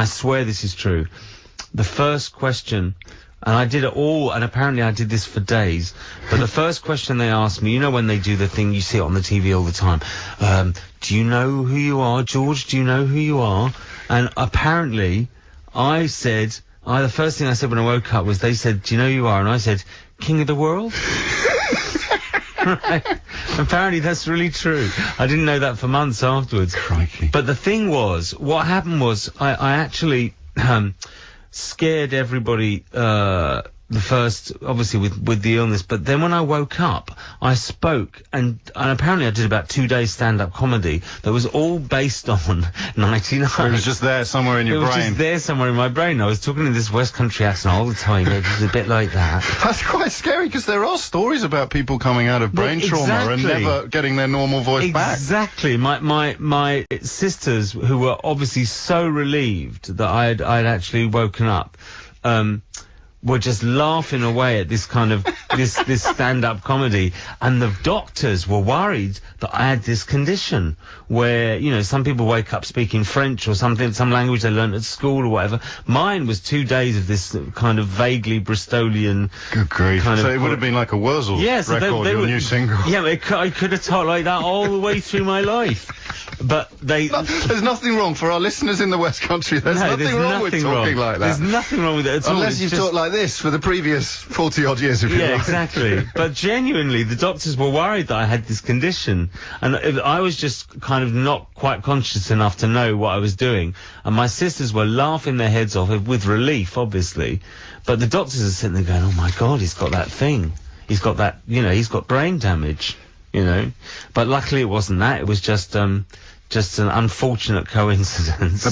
I swear this is true. The first question, and I did it all, and apparently I did this for days, but the first question they asked me, you know when they do the thing, you see it on the TV all the time, do you know who you are, George? Do you know who you are? And apparently, I said, the first thing I said when I woke up was, they said, do you know who you are? And I said, King of the World? Right. Apparently that's really true. I didn't know that for months afterwards. Crikey. But the thing was, what happened was, I actually scared everybody the first, obviously with the illness, but then when I woke up, I spoke, and apparently I did about 2 days stand-up comedy that was all based on 99. It was just there somewhere in your brain. It was just there somewhere in my brain. I was talking in this West Country accent all the time. It was a bit like that. That's quite scary, because there are stories about people coming out of brain trauma and never getting their normal voice back. Exactly. My sisters, who were obviously so relieved that I'd actually woken up, were just laughing away at this kind of this stand-up comedy, and the doctors were worried that I had this condition where, you know, some people wake up speaking French or something, some language they learned at school or whatever. Mine was 2 days of this kind of vaguely Bristolian. Good grief! Kind so of, it would have been like a Wurzel record, your new single. Yeah, I could have talked like that all the way through my life. But there's nothing wrong for our listeners in the West Country. There's nothing wrong with talking like that. There's nothing wrong with it at all. Unless you've talked like this for the previous 40-odd years of your life. Yeah, exactly. But genuinely, the doctors were worried that I had this condition, and I was just kind of not quite conscious enough to know what I was doing. And my sisters were laughing their heads off, with relief, obviously. But the doctors are sitting there going, oh my God, he's got that thing. He's got that, you know, he's got brain damage, you know. But luckily it wasn't that. It was just an unfortunate coincidence.